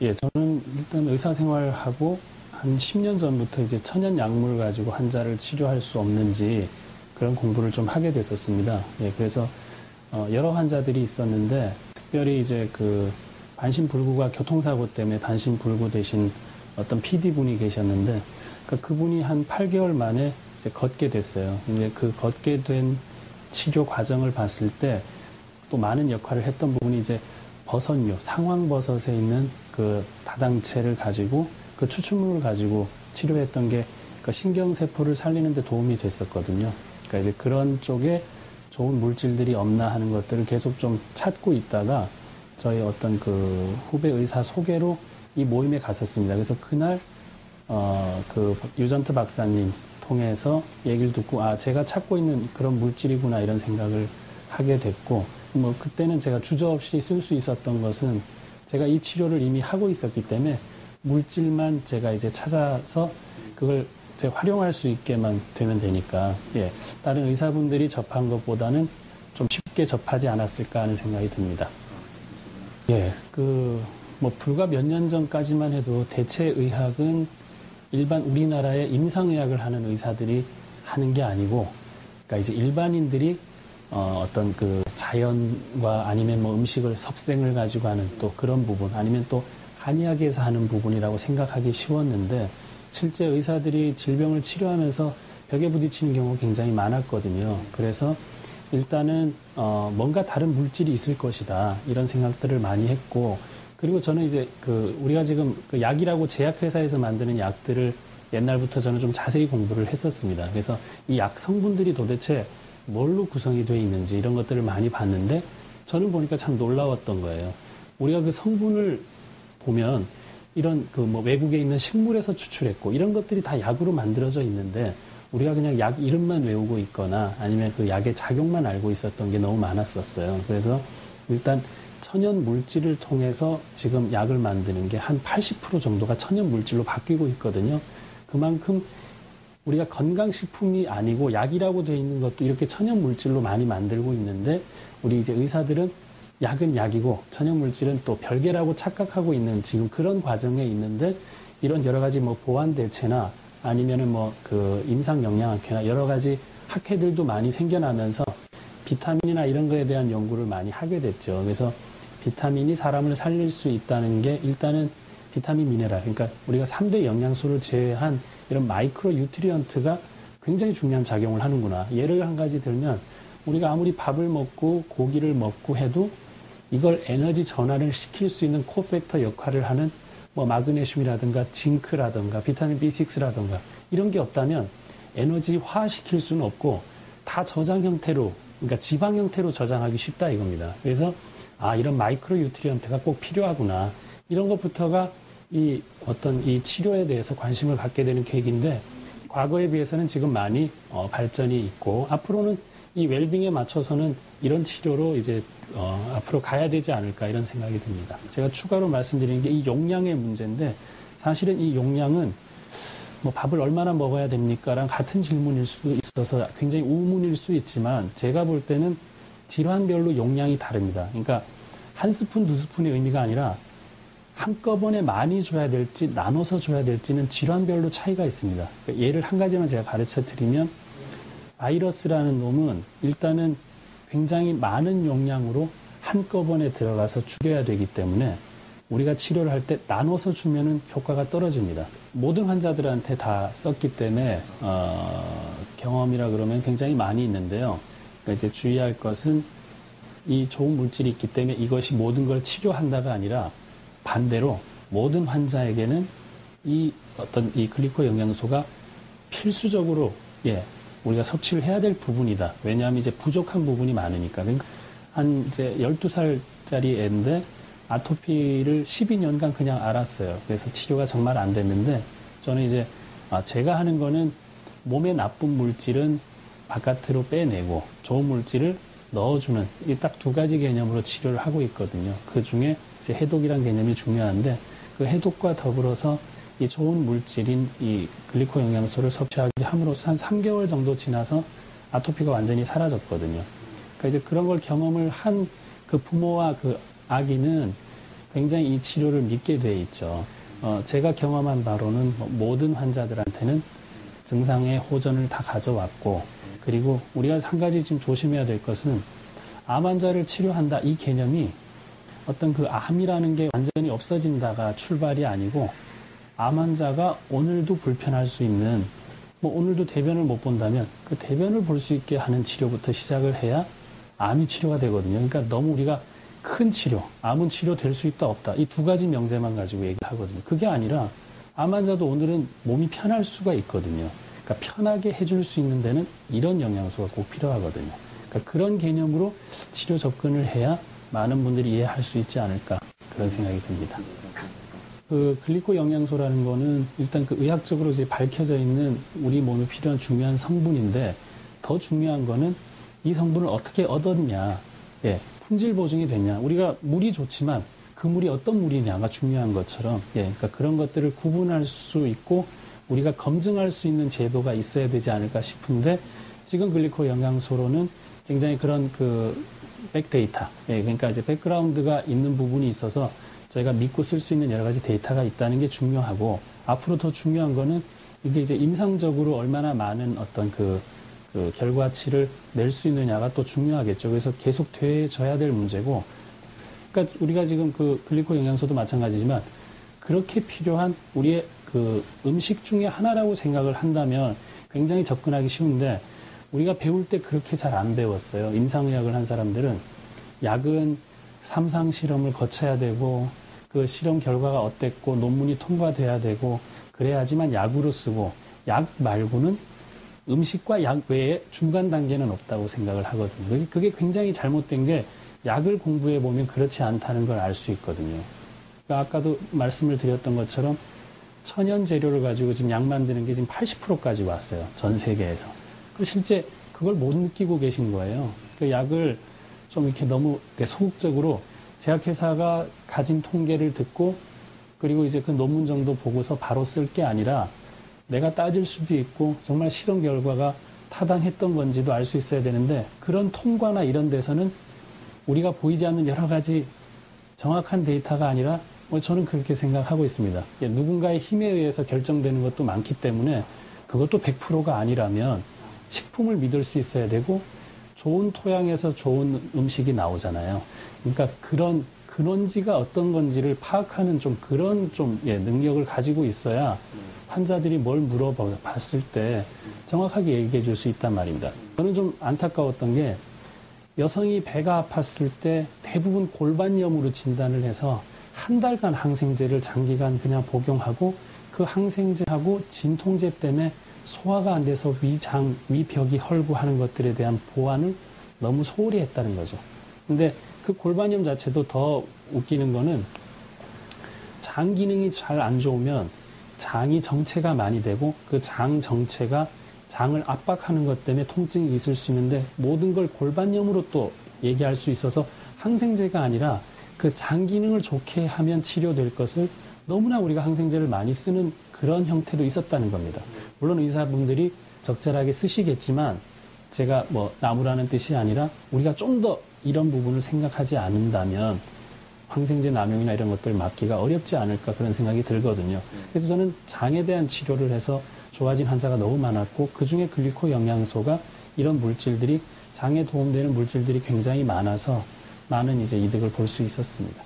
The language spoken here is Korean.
예, 저는 일단 의사 생활하고 한 10년 전부터 이제 천연 약물을 가지고 환자를 치료할 수 없는지 그런 공부를 좀 하게 됐었습니다. 예, 그래서 여러 환자들이 있었는데 특별히 이제 그 반신불구가 교통사고 때문에 반신불구 되신 어떤 PD분이 계셨는데 그러니까 그분이 한 8개월 만에 이제 걷게 됐어요. 근데 그 걷게 된 치료 과정을 봤을 때 또 많은 역할을 했던 부분이 이제 버섯류, 상황버섯에 있는 그 다당체를 가지고 그 추출물을 가지고 치료했던 게 그 신경세포를 살리는 데 도움이 됐었거든요. 그러니까 이제 그런 쪽에 좋은 물질들이 없나 하는 것들을 계속 좀 찾고 있다가 저희 어떤 그 후배 의사 소개로 이 모임에 갔었습니다. 그래서 그날 그 유전트 박사님 통해서 얘기를 듣고 아 제가 찾고 있는 그런 물질이구나 이런 생각을 하게 됐고 뭐 그때는 제가 주저없이 쓸 수 있었던 것은 제가 이 치료를 이미 하고 있었기 때문에 물질만 제가 이제 찾아서 그걸 제가 활용할 수 있게만 되면 되니까 예 다른 의사분들이 접한 것보다는 좀 쉽게 접하지 않았을까 하는 생각이 듭니다. 예, 뭐 불과 몇 년 전까지만 해도 대체의학은 일반 우리나라의 임상의학을 하는 의사들이 하는 게 아니고, 그러니까 이제 일반인들이 어떤 그 자연과 아니면 뭐 음식을 섭생을 가지고 하는 또 그런 부분, 아니면 또 한의학에서 하는 부분이라고 생각하기 쉬웠는데, 실제 의사들이 질병을 치료하면서 벽에 부딪히는 경우가 굉장히 많았거든요. 그래서 일단은 뭔가 다른 물질이 있을 것이다 이런 생각들을 많이 했고, 그리고 저는 이제 우리가 지금 그 약이라고 제약회사에서 만드는 약들을 옛날부터 저는 좀 자세히 공부를 했었습니다. 그래서 이 약 성분들이 도대체 뭘로 구성이 되어 있는지 이런 것들을 많이 봤는데 저는 보니까 참 놀라웠던 거예요. 우리가 그 성분을 보면 이런 뭐 외국에 있는 식물에서 추출했고 이런 것들이 다 약으로 만들어져 있는데 우리가 그냥 약 이름만 외우고 있거나 아니면 그 약의 작용만 알고 있었던 게 너무 많았었어요. 그래서 일단 천연 물질을 통해서 지금 약을 만드는 게 한 80% 정도가 천연 물질로 바뀌고 있거든요. 그만큼 우리가 건강식품이 아니고 약이라고 되어 있는 것도 이렇게 천연 물질로 많이 만들고 있는데 우리 이제 의사들은 약은 약이고 천연 물질은 또 별개라고 착각하고 있는 지금 그런 과정에 있는데 이런 여러 가지 뭐 보완 대체나 아니면은 뭐 그 임상 영양학회나 여러 가지 학회들도 많이 생겨나면서 비타민이나 이런 거에 대한 연구를 많이 하게 됐죠. 그래서 비타민이 사람을 살릴 수 있다는 게 일단은 비타민 미네랄, 그러니까 우리가 3대 영양소를 제외한 이런 마이크로 뉴트리언트가 굉장히 중요한 작용을 하는구나. 예를 한 가지 들면 우리가 아무리 밥을 먹고 고기를 먹고 해도 이걸 에너지 전환을 시킬 수 있는 코팩터 역할을 하는 뭐 마그네슘이라든가 징크라든가 비타민 B6라든가 이런 게 없다면 에너지화시킬 수는 없고 다 저장 형태로, 그러니까 지방 형태로 저장하기 쉽다 이겁니다. 그래서 이런 마이크로 뉴트리언트가 꼭 필요하구나. 이런 것부터가 이 치료에 대해서 관심을 갖게 되는 계기인데 과거에 비해서는 지금 많이 발전이 있고 앞으로는 이 웰빙에 맞춰서는 이런 치료로 이제 앞으로 가야 되지 않을까 이런 생각이 듭니다. 제가 추가로 말씀드리는 게 이 용량의 문제인데 사실은 이 용량은 뭐 밥을 얼마나 먹어야 됩니까랑 같은 질문일 수 있어서 굉장히 우문일 수 있지만 제가 볼 때는 질환별로 용량이 다릅니다. 그러니까 한 스푼, 두 스푼의 의미가 아니라 한꺼번에 많이 줘야 될지 나눠서 줘야 될지는 질환별로 차이가 있습니다. 그러니까 예를 한 가지만 제가 가르쳐 드리면 바이러스라는 놈은 일단은 굉장히 많은 용량으로 한꺼번에 들어가서 죽여야 되기 때문에 우리가 치료를 할 때 나눠서 주면은 효과가 떨어집니다. 모든 환자들한테 다 썼기 때문에 경험이라 그러면 굉장히 많이 있는데요. 그러니까 이제 주의할 것은 이 좋은 물질이 있기 때문에 이것이 모든 걸 치료한다가 아니라 반대로 모든 환자에게는 이 글리코 영양소가 필수적으로 우리가 섭취를 해야 될 부분이다. 왜냐하면 이제 부족한 부분이 많으니까. 그러니까 한 이제 12살짜리 애인데 아토피를 12년간 그냥 앓았어요. 그래서 치료가 정말 안 됐는데 저는 이제 제가 하는 거는 몸에 나쁜 물질은 바깥으로 빼내고 좋은 물질을 넣어주는 이 딱 두 가지 개념으로 치료를 하고 있거든요. 그 중에 이제 해독이란 개념이 중요한데 그 해독과 더불어서 이 좋은 물질인 이 글리코 영양소를 섭취하기 함으로써 한 3개월 정도 지나서 아토피가 완전히 사라졌거든요. 그러니까 이제 그런 걸 경험을 한 그 부모와 그 아기는 굉장히 이 치료를 믿게 돼 있죠. 제가 경험한 바로는 모든 환자들한테는 증상의 호전을 다 가져왔고, 그리고 우리가 한 가지 지금 조심해야 될 것은 암 환자를 치료한다 이 개념이 어떤 그 암이라는 게 완전히 없어진다가 출발이 아니고, 암 환자가 오늘도 불편할 수 있는, 오늘도 대변을 못 본다면 그 대변을 볼 수 있게 하는 치료부터 시작을 해야 암이 치료가 되거든요. 그러니까 너무 우리가 큰 치료, 암은 치료될 수 있다 없다 이 두 가지 명제만 가지고 얘기하거든요. 그게 아니라 암 환자도 오늘은 몸이 편할 수가 있거든요. 그러니까 편하게 해줄 수 있는 데는 이런 영양소가 꼭 필요하거든요. 그러니까 그런 개념으로 치료 접근을 해야 많은 분들이 이해할 수 있지 않을까, 그런 생각이 듭니다. 그 글리코 영양소라는 거는 일단 그 의학적으로 이제 밝혀져 있는 우리 몸에 필요한 중요한 성분인데, 더 중요한 거는 이 성분을 어떻게 얻었냐, 품질 보증이 됐냐. 우리가 물이 좋지만 그 물이 어떤 물이냐가 중요한 것처럼, 그러니까 그런 것들을 구분할 수 있고 우리가 검증할 수 있는 제도가 있어야 되지 않을까 싶은데, 지금 글리코 영양소로는 굉장히 그런 그 백데이터, 그러니까 이제 백그라운드가 있는 부분이 있어서 저희가 믿고 쓸 수 있는 여러 가지 데이터가 있다는 게 중요하고, 앞으로 더 중요한 거는 이게 이제 임상적으로 얼마나 많은 어떤 그 결과치를 낼 수 있느냐가 또 중요하겠죠. 그래서 계속 되져야 될 문제고, 그러니까 우리가 지금 그 글리코 영양소도 마찬가지지만 그렇게 필요한 우리의 그 음식 중에 하나라고 생각을 한다면 굉장히 접근하기 쉬운데, 우리가 배울 때 그렇게 잘 안 배웠어요. 임상의학을 한 사람들은 약은 3상 실험을 거쳐야 되고, 그 실험 결과가 어땠고 논문이 통과돼야 되고 그래야지만 약으로 쓰고, 약 말고는 음식과 약 외에 중간 단계는 없다고 생각을 하거든요. 그게 굉장히 잘못된 게, 약을 공부해 보면 그렇지 않다는 걸 알 수 있거든요. 그러니까 아까도 말씀을 드렸던 것처럼 천연 재료를 가지고 지금 약 만드는 게 지금 80%까지 왔어요. 전 세계에서. 실제 그걸 못 느끼고 계신 거예요. 그 약을 좀 이렇게 너무 소극적으로 제약회사가 가진 통계를 듣고, 그리고 이제 그 논문 정도 보고서 바로 쓸 게 아니라 내가 따질 수도 있고 정말 실험 결과가 타당했던 건지도 알 수 있어야 되는데, 그런 통과나 이런 데서는 우리가 보이지 않는 여러 가지 정확한 데이터가 아니라, 저는 그렇게 생각하고 있습니다. 누군가의 힘에 의해서 결정되는 것도 많기 때문에 그것도 100%가 아니라면 식품을 믿을 수 있어야 되고, 좋은 토양에서 좋은 음식이 나오잖아요. 그러니까 그런 근원지가 어떤 건지를 파악하는 그런 능력을 가지고 있어야 환자들이 뭘 물어봤을 때 정확하게 얘기해 줄 수 있단 말입니다. 저는 좀 안타까웠던 게, 여성이 배가 아팠을 때 대부분 골반염으로 진단을 해서 한 달간 항생제를 장기간 그냥 복용하고, 그 항생제하고 진통제 때문에 소화가 안 돼서 위벽이 헐고 하는 것들에 대한 보완을 너무 소홀히 했다는 거죠. 근데 그 골반염 자체도 더 웃기는 거는, 장 기능이 잘 안 좋으면 장이 정체가 많이 되고, 그 장 정체가 장을 압박하는 것 때문에 통증이 있을 수 있는데, 모든 걸 골반염으로 또 얘기할 수 있어서 항생제가 아니라 그 장 기능을 좋게 하면 치료될 것을 너무나 우리가 항생제를 많이 쓰는 그런 형태도 있었다는 겁니다. 물론 의사분들이 적절하게 쓰시겠지만, 제가 나무라는 뜻이 아니라 우리가 좀 더 이런 부분을 생각하지 않는다면 항생제 남용이나 이런 것들 막기가 어렵지 않을까, 그런 생각이 들거든요. 그래서 저는 장에 대한 치료를 해서 좋아진 환자가 너무 많았고, 그중에 글리코 영양소가 이런 물질들이, 장에 도움되는 물질들이 굉장히 많아서 많은 이제 이득을 볼 수 있었습니다.